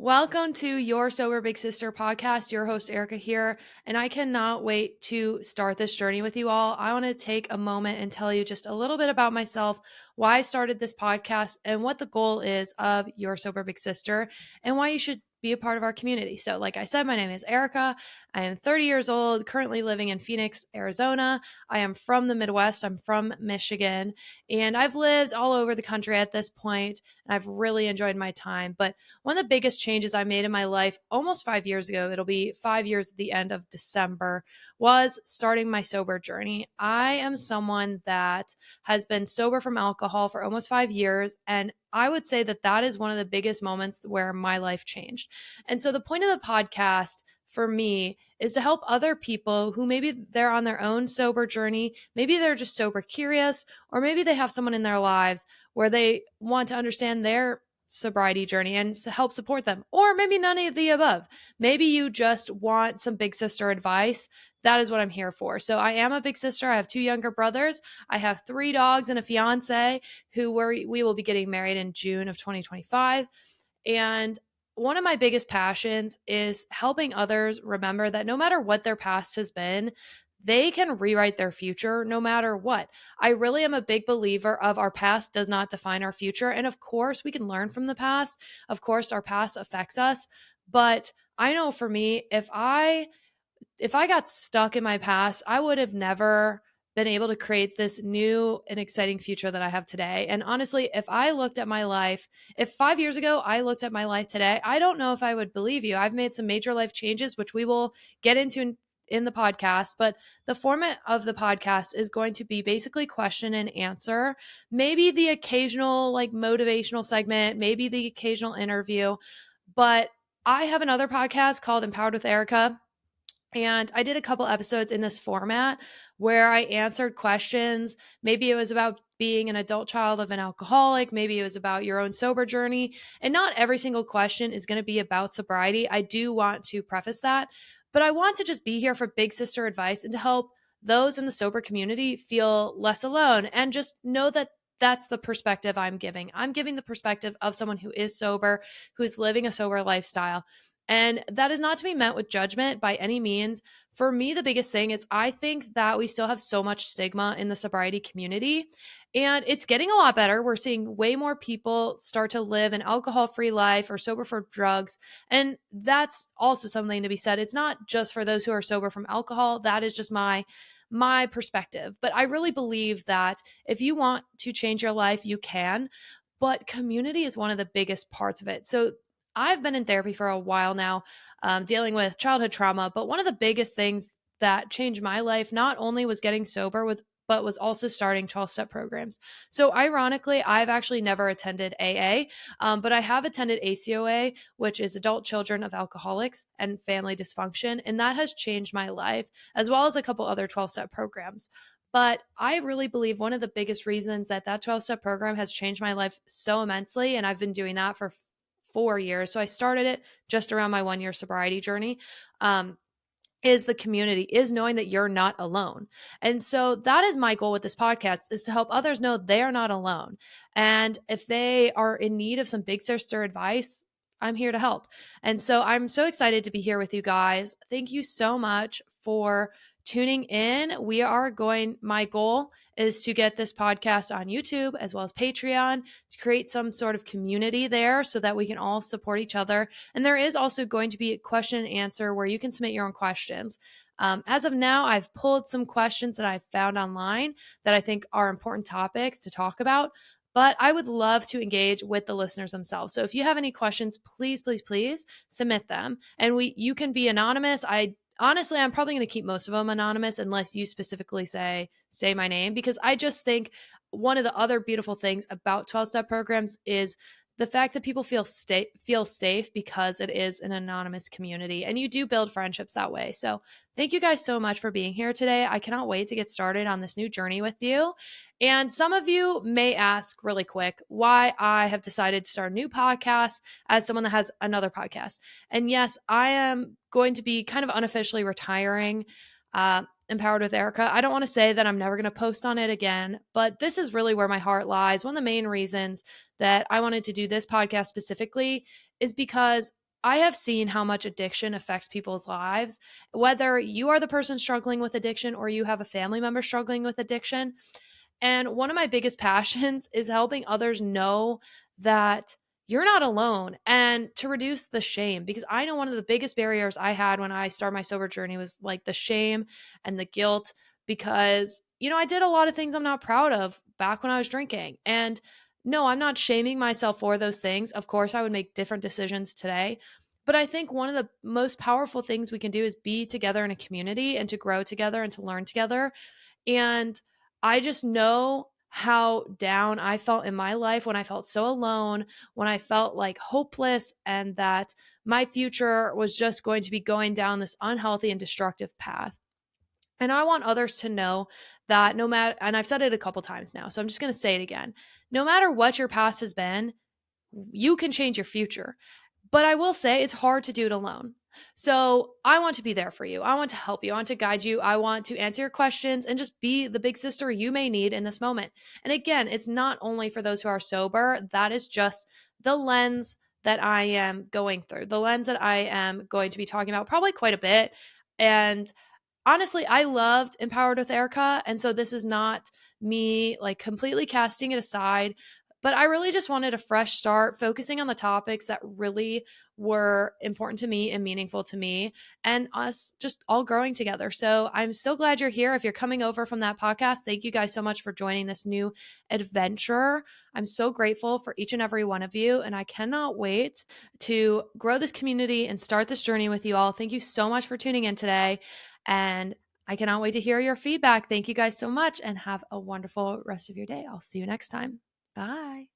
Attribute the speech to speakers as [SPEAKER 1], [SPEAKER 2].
[SPEAKER 1] Welcome to your Sober Big Sister podcast. Your host, Erika, here, and I cannot wait to start this journey with you all. I want to take a moment and tell you just a little bit about myself, why I started this podcast, and what the goal is of your Sober Big Sister, and why you should be a part of our community. So, like I said, my name is Erika. I am 30 years old, currently living in Phoenix, Arizona. I am from the Midwest. I'm from Michigan, and I've lived all over the country at this point, and I've really enjoyed my time. But one of the biggest changes I made in my life almost 5 years ago, it'll be 5 years at the end of December, was starting my sober journey. I am someone that has been sober from alcohol for almost 5 years. And I would say that that is one of the biggest moments where my life changed. And so the point of the podcast for me is to help other people who maybe they're on their own sober journey, maybe they're just sober curious, or maybe they have someone in their lives where they want to understand their sobriety journey and help support them. Or maybe none of the above. Maybe you just want some big sister advice. That is what I'm here for. So I am a big sister. I have two younger brothers. I have three dogs and a fiance who we will be getting married in June of 2025. And one of my biggest passions is helping others remember that no matter what their past has been, they can rewrite their future no matter what. I really am a big believer of our past does not define our future. And of course, we can learn from the past. Of course, our past affects us. But I know for me, if I got stuck in my past, I would have never been able to create this new and exciting future that I have today. And honestly, if I looked at my life, if 5 years ago I looked at my life today, I don't know if I would believe you. I've made some major life changes, which we will get into in the podcast. But the format of the podcast is going to be basically question and answer, maybe the occasional like motivational segment, maybe the occasional interview. But I have another podcast called Empowered with Erika, and I did a couple episodes in this format where I answered questions. Maybe it was about being an adult child of an alcoholic. Maybe it was about your own sober journey. And not every single question is going to be about sobriety. I do want to preface that. But I want to just be here for big sister advice and to help those in the sober community feel less alone and just know that that's the perspective I'm giving. I'm giving the perspective of someone who is sober, who is living a sober lifestyle. And that is not to be met with judgment by any means. For me, the biggest thing is I think that we still have so much stigma in the sobriety community, and it's getting a lot better. We're seeing way more people start to live an alcohol-free life or sober from drugs. And that's also something to be said. It's not just for those who are sober from alcohol. That is just my perspective. But I really believe that if you want to change your life, you can. But community is one of the biggest parts of it. So I've been in therapy for a while now, dealing with childhood trauma. But one of the biggest things that changed my life not only was getting sober but was also starting 12-step programs. So ironically, I've actually never attended AA, but I have attended ACOA, which is Adult Children of Alcoholics and Family Dysfunction. And that has changed my life, as well as a couple other 12-step programs. But I really believe one of the biggest reasons that 12-step program has changed my life so immensely, and I've been doing that for 4 years. So I started it just around my 1 year sobriety journey. Is the community, is knowing that you're not alone. And so that is my goal with this podcast, is to help others know they are not alone. And if they are in need of some big sister advice, I'm here to help. And so I'm so excited to be here with you guys. Thank you so much for tuning in. My goal is to get this podcast on YouTube as well as Patreon, to create some sort of community there so that we can all support each other. And there is also going to be a question and answer where you can submit your own questions. As of now, I've pulled some questions that I've found online that I think are important topics to talk about, but I would love to engage with the listeners themselves. So if you have any questions, please, please, please submit them. And you can be anonymous. Honestly, I'm probably going to keep most of them anonymous unless you specifically say my name, because I just think one of the other beautiful things about 12-step programs is the fact that people feel safe because it is an anonymous community, and you do build friendships that way. So thank you guys so much for being here today. I cannot wait to get started on this new journey with you. And some of you may ask really quick why I have decided to start a new podcast as someone that has another podcast. And yes, I am going to be kind of unofficially retiring Empowered with Erika. I don't want to say that I'm never going to post on it again, but this is really where my heart lies. One of the main reasons that I wanted to do this podcast specifically is because I have seen how much addiction affects people's lives, whether you are the person struggling with addiction or you have a family member struggling with addiction. And one of my biggest passions is helping others know that you're not alone and to reduce the shame, because I know one of the biggest barriers I had when I started my sober journey was like the shame and the guilt, because I did a lot of things I'm not proud of back when I was drinking. And no, I'm not shaming myself for those things. Of course, I would make different decisions today. But I think one of the most powerful things we can do is be together in a community and to grow together and to learn together. And I just know how down I felt in my life when I felt so alone, when I felt like hopeless, and that my future was just going to be going down this unhealthy and destructive path. And I want others to know that no matter, and I've said it a couple times now, so I'm just going to say it again, no matter what your past has been, you can change your future. But I will say it's hard to do it alone. So I want to be there for you. I want to help you. I want to guide you. I want to answer your questions and just be the big sister you may need in this moment. And again, it's not only for those who are sober, that is just the lens that I am going through, the lens that I am going to be talking about probably quite a bit. And honestly, I loved Empowered with Erica. And so this is not me like completely casting it aside, but I really just wanted a fresh start, focusing on the topics that really were important to me and meaningful to me, and us just all growing together. So I'm so glad you're here. If you're coming over from that podcast, thank you guys so much for joining this new adventure. I'm so grateful for each and every one of you. And I cannot wait to grow this community and start this journey with you all. Thank you so much for tuning in today. And I cannot wait to hear your feedback. Thank you guys so much and have a wonderful rest of your day. I'll see you next time. Bye.